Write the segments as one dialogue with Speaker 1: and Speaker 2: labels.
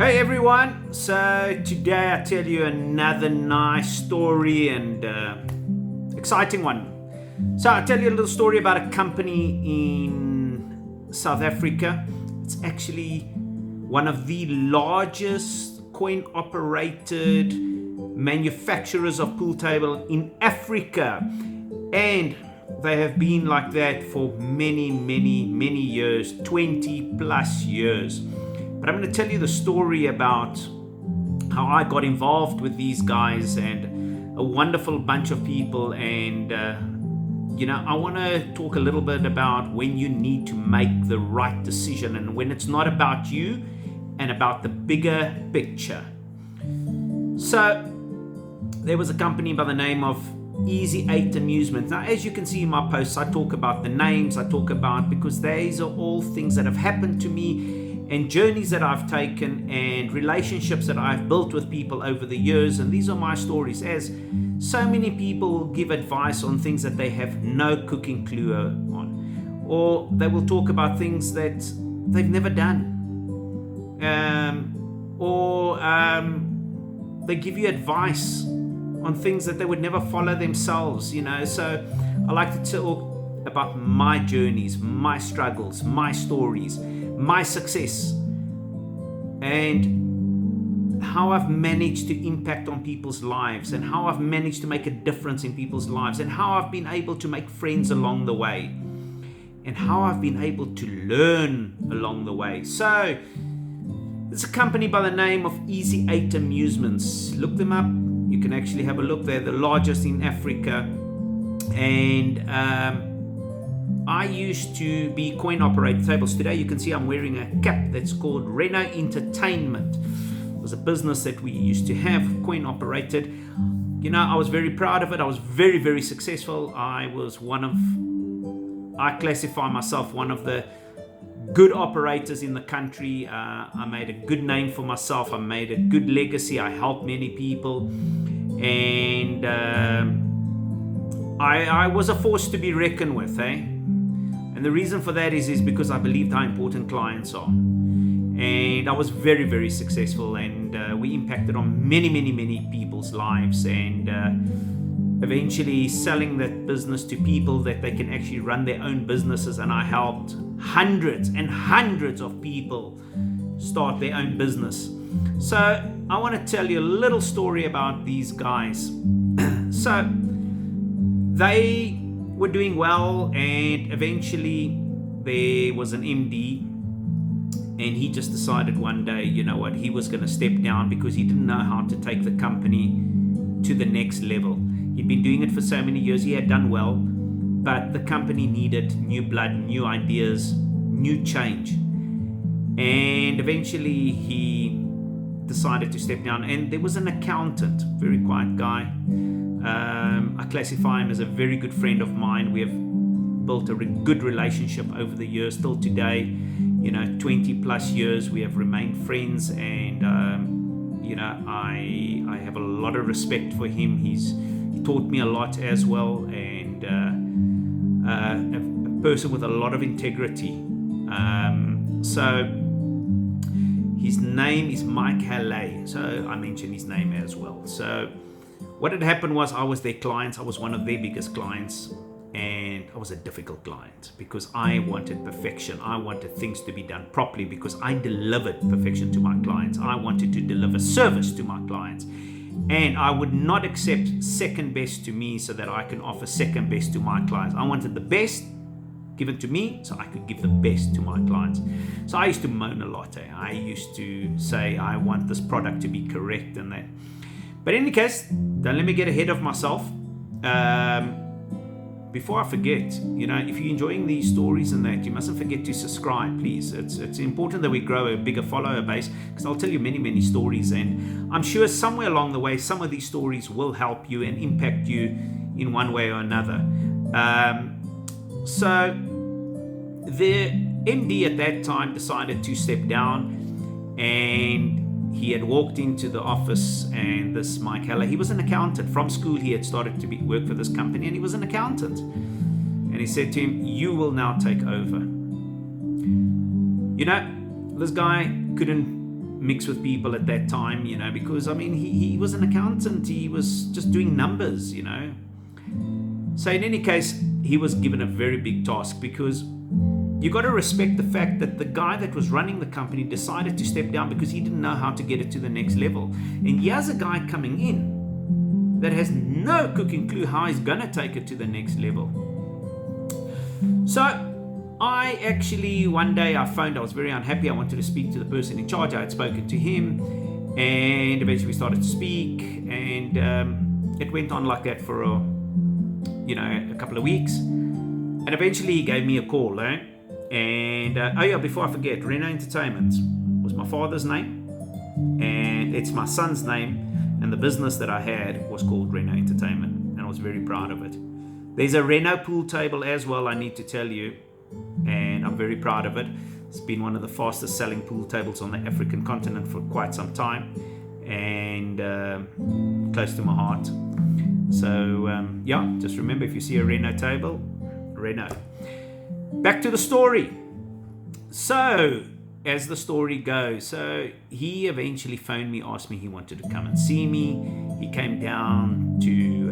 Speaker 1: Hey everyone, so today I tell you another nice story and exciting one. So I'll tell you a little story about a company in South Africa. It's actually one of the largest coin operated manufacturers of pool table in Africa, and they have been like that for many years, 20 plus years. But I'm going to tell you the story about how I got involved with these guys and a wonderful bunch of people. And, I want to talk a little bit about when you need to make the right decision and when it's not about you and about the bigger picture. So there was a company by the name of Easy 8 Amusements. Now, as you can see in my posts, I talk about the names, because these are all things that have happened to me and journeys that I've taken and relationships that I've built with people over the years. And these are my stories, as so many people give advice on things that they have no cooking clue on, or they will talk about things that they've never done, or they give you advice on things that they would never follow themselves, So I like to talk about my journeys, my struggles, my stories, my success, and how I've managed to impact on people's lives, and how I've managed to make a difference in people's lives, and how I've been able to make friends along the way, and how I've been able to learn along the way. So it's a company by the name of Easy 8 Amusements. Look them up. You can actually have a look. They're the largest in Africa. And I used to be coin operated tables. Today you can see I'm wearing a cap that's called Reno Entertainment. It was a business that we used to have, coin operated. I was very proud of it. I was very successful. I classify myself one of the good operators in the country. I made a good name for myself. I made a good legacy. I helped many people. And I was a force to be reckoned with, And the reason for that is because I believed how important clients are. And I was very successful, and we impacted on many people's lives, and eventually selling that business to people that they can actually run their own businesses. And I helped hundreds and hundreds of people start their own business. So I want to tell you a little story about these guys. So they were doing well, and eventually there was an MD, and he just decided one day, he was going to step down because he didn't know how to take the company to the next level. He'd been doing it for so many years. He had done well, but the company needed new blood, new ideas, new change. And eventually he decided to step down. And there was an accountant, very quiet guy. I classify him as a very good friend of mine. We have built a good relationship over the years. Still today, 20 plus years, we have remained friends. And I have a lot of respect for him. He taught me a lot as well, and a person with a lot of integrity. So his name is Mike Eliades. So I mentioned his name as well. So what had happened was, I was their client. I was one of their biggest clients, and I was a difficult client because I wanted perfection. I wanted things to be done properly because I delivered perfection to my clients. I wanted to deliver service to my clients, and I would not accept second best to me so that I can offer second best to my clients. I wanted the best given to me so I could give the best to my clients. So I used to moan a lot. I used to say, I want this product to be correct and that. But in any case, don't let me get ahead of myself. Before I forget, if you're enjoying these stories and that, you mustn't forget to subscribe, please. It's important that we grow a bigger follower base, because I'll tell you many stories, and I'm sure somewhere along the way, some of these stories will help you and impact you in one way or another. So the MD at that time decided to step down, and he had walked into the office, and this Mike Heller, he was an accountant. From school, he had started to work for this company, and he was an accountant. And he said to him, you will now take over. This guy couldn't mix with people at that time, because he was an accountant. He was just doing numbers. So in any case, he was given a very big task, because you got to respect the fact that the guy that was running the company decided to step down because he didn't know how to get it to the next level. And here's a guy coming in that has no cooking clue how he's going to take it to the next level. So I actually, one day I phoned, I was very unhappy. I wanted to speak to the person in charge. I had spoken to him, and eventually we started to speak, and it went on like that for a couple of weeks. And eventually he gave me a call, and before I forget, Reno Entertainment was my father's name, and it's my son's name, and the business that I had was called Reno Entertainment, and I was very proud of it. There's a Reno pool table as well, I need to tell you, and I'm very proud of it. It's been one of the fastest selling pool tables on the African continent for quite some time, and close to my heart. So just remember, if you see a Reno table, Reno. Back to the story. So as the story goes, so he eventually phoned me, asked me he wanted to come and see me. He came down to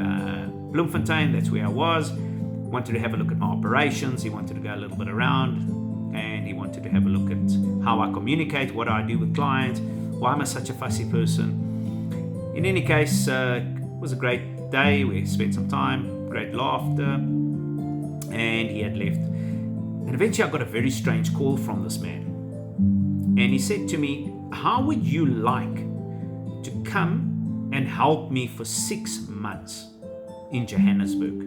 Speaker 1: Bloemfontein, that's where I was. Wanted to have a look at my operations. He wanted to go a little bit around, and he wanted to have a look at how I communicate, what I do with clients, why am I such a fussy person. In any case, it was a great day. We spent some time, great laughter, and he had left. And eventually I got a very strange call from this man, and he said to me, how would you like to come and help me for 6 months in Johannesburg?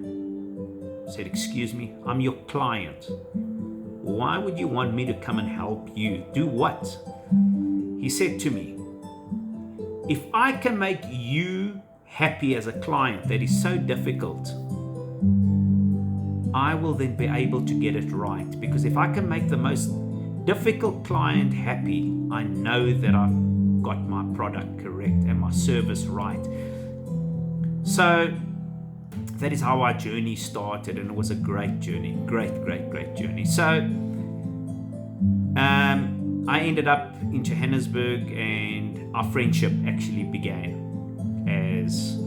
Speaker 1: I said, excuse me, I'm your client. Why would you want me to come and help you? Do what? He said to me, if I can make you happy as a client that is so difficult, I will then be able to get it right. Because if I can make the most difficult client happy, I know that I've got my product correct and my service right. So that is how our journey started, and it was a great journey, great journey. So I ended up in Johannesburg, and our friendship actually began as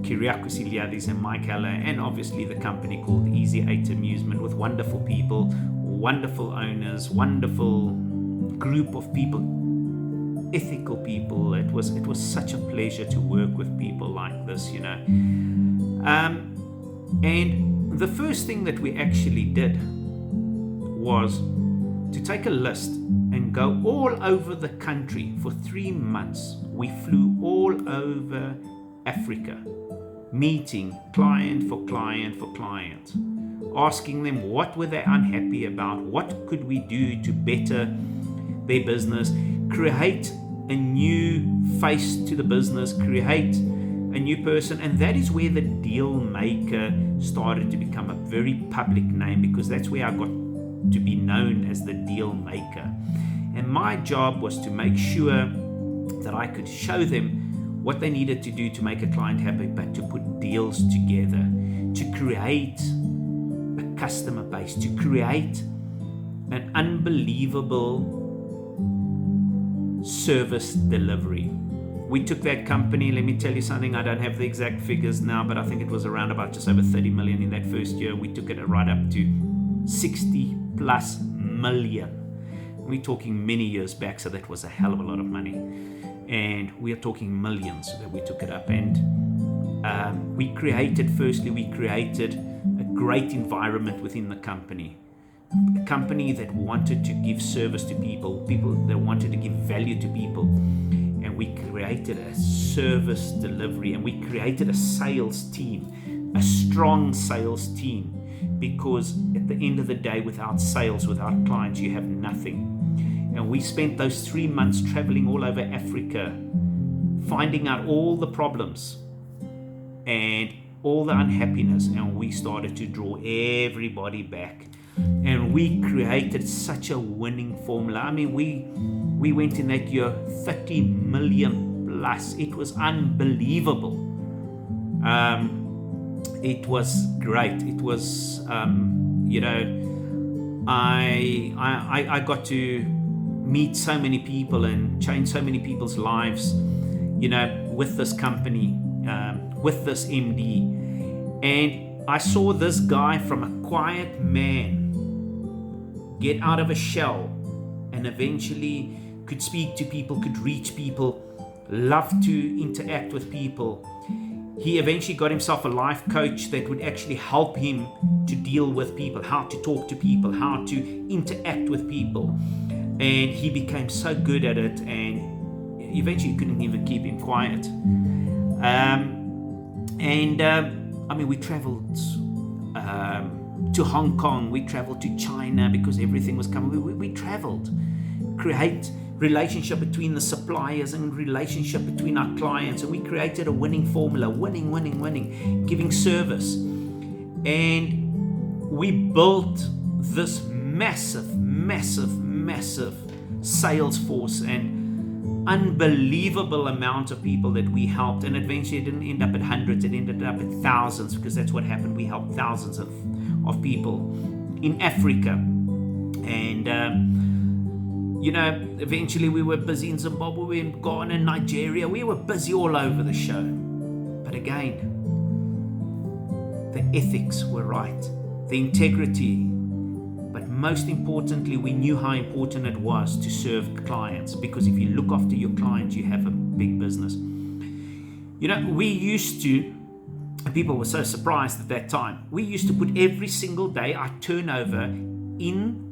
Speaker 1: Kyriacos, Eliades, and Mike Haller, and obviously the company called Easy 8 Amusement, with wonderful people, wonderful owners, wonderful group of people, ethical people. It was such a pleasure to work with people like this, and the first thing that we actually did was to take a list and go all over the country for 3 months. We flew all over Africa, meeting client for client for client, asking them what were they unhappy about, what could we do to better their business, create a new face to the business, create a new person. And that is where the deal maker started to become a very public name, because that's where I got to be known as the deal maker. And my job was to make sure that I could show them what they needed to do to make a client happy, but to put deals together, to create a customer base, to create an unbelievable service delivery. We took that company, let me tell you something, I don't have the exact figures now, but I think it was around about just over 30 million in that first year. We took it right up to 60 plus million. We're talking many years back, so that was a hell of a lot of money. And we are talking millions that we took it up. And we created a great environment within the company. A company that wanted to give service to people that wanted to give value to people. And we created a service delivery, and we created a sales team, a strong sales team, because at the end of the day, without sales, without clients, you have nothing. And we spent those 3 months traveling all over Africa, finding out all the problems and all the unhappiness, and we started to draw everybody back. And we created such a winning formula. I mean, we went in that year 30 million plus. It was unbelievable. It was great. It was, I got to meet so many people and change so many people's lives, with this company, with this MD. And I saw this guy from a quiet man get out of a shell and eventually could speak to people, could reach people, loved to interact with people. He eventually got himself a life coach that would actually help him to deal with people, how to talk to people, how to interact with people. And he became so good at it, and eventually you couldn't even keep him quiet. We traveled to Hong Kong, we traveled to China because everything was coming. We traveled, create relationship between the suppliers and relationship between our clients, and we created a winning formula, winning, giving service. And we built this massive sales force and unbelievable amount of people that we helped. And eventually it didn't end up at hundreds, it ended up at thousands, because that's what happened. We helped thousands of people in Africa. And eventually we were busy in Zimbabwe, in Ghana, and Nigeria. We were busy all over the show. But again, the ethics were right, the integrity. But most importantly, we knew how important it was to serve clients, because if you look after your clients, you have a big business. We used to, and people were so surprised at that time, we used to put every single day our turnover in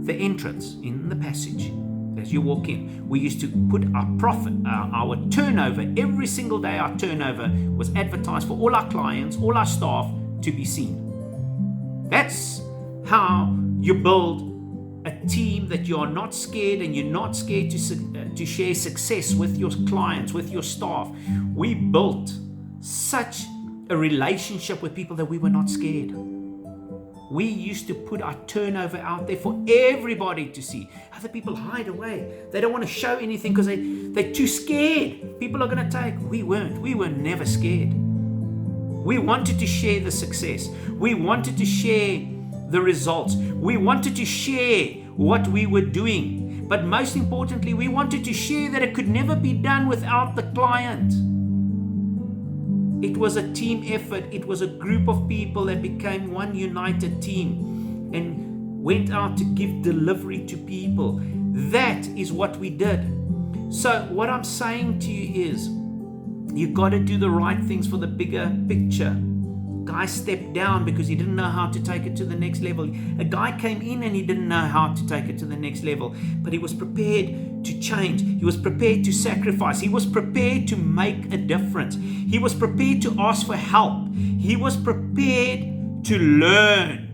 Speaker 1: the entrance, in the passage. As you walk in, we used to put our profit, our turnover, every single day our turnover was advertised for all our clients, all our staff to be seen. That's how you build a team that you are not scared, and you're not scared to share success with your clients, with your staff. We built such a relationship with people that we were not scared. We used to put our turnover out there for everybody to see. Other people hide away. They don't want to show anything because they're too scared. People are going to take. We weren't. We were never scared. We wanted to share the success. We wanted to share the results. We wanted to share what we were doing. But most importantly, we wanted to share that it could never be done without the client. It was a team effort. It was a group of people that became one united team and went out to give delivery to people. That is what we did. So what I'm saying to you is, you've got to do the right things for the bigger picture. Guy stepped down because he didn't know how to take it to the next level. A guy came in and he didn't know how to take it to the next level, but he was prepared to change. He was prepared to sacrifice. He was prepared to make a difference. He was prepared to ask for help. He was prepared to learn.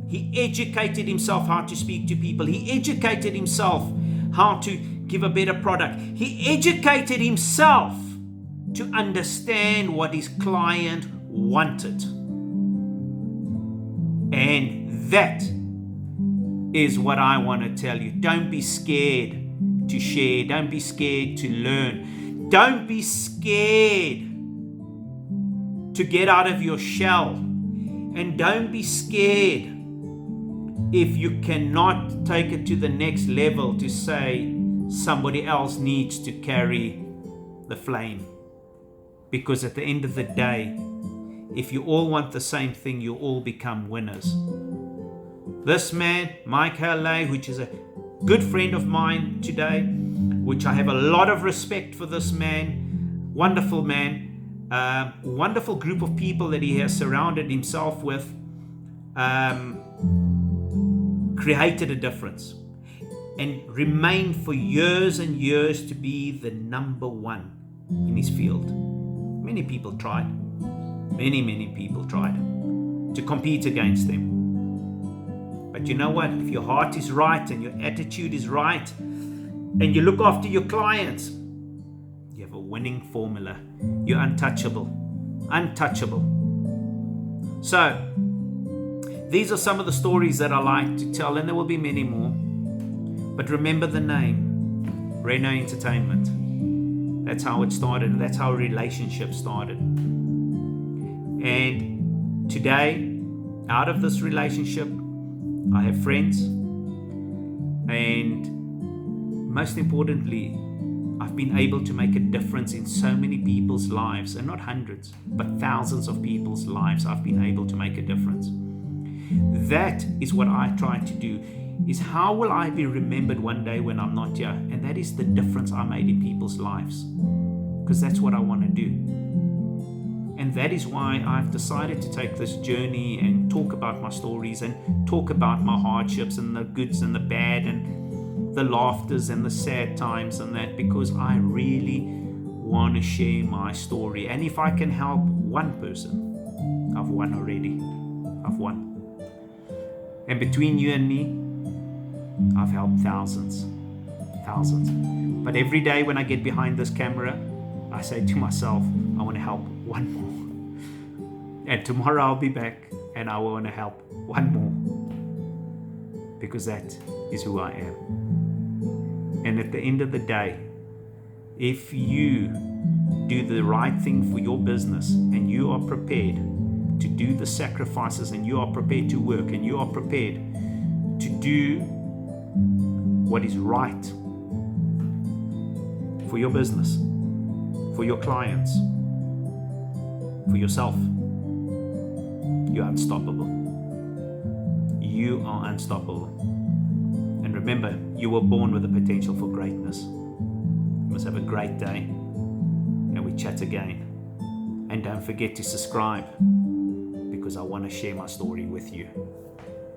Speaker 1: He educated himself how to speak to people. He educated himself how to give a better product. He educated himself to understand what his client wanted. And that is what I want to tell you. Don't be scared to share. Don't be scared to learn. Don't be scared to get out of your shell. And don't be scared if you cannot take it to the next level to say somebody else needs to carry the flame. Because at the end of the day, if you all want the same thing, you all become winners. This man, Mike Eliades, which is a good friend of mine today, which I have a lot of respect for this man, wonderful wonderful group of people that he has surrounded himself with, created a difference and remained for years and years to be the number one in his field. Many people tried. Many people tried to compete against them. But you know what? If your heart is right and your attitude is right and you look after your clients, you have a winning formula. You're untouchable. Untouchable. So, these are some of the stories that I like to tell, and there will be many more. But remember the name, Reno Entertainment. That's how it started. That's how a relationship started. And today, out of this relationship, I have friends, And most importantly, I've been able to make a difference in so many people's lives, and not hundreds, but thousands of people's lives. I've been able to make a difference. That is what I try to do, is how will I be remembered one day when I'm not here? And that is the difference I made in people's lives, because that's what I want to do. And that is why I've decided to take this journey and talk about my stories and talk about my hardships and the goods and the bad and the laughters and the sad times and that, because I really want to share my story. And if I can help one person, I've won already. I've won. And between you and me, I've helped thousands. But every day when I get behind this camera, I say to myself, I want to help one more. And tomorrow I'll be back and I want to help one more. Because that is who I am. And at the end of the day, if you do the right thing for your business and you are prepared to do the sacrifices and you are prepared to work and you are prepared to do what is right for your business, for your clients, for yourself, you're unstoppable. You are unstoppable. And remember, you were born with the potential for greatness. You must have a great day, and we chat again. And don't forget to subscribe, because I want to share my story with you.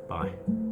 Speaker 1: Bye.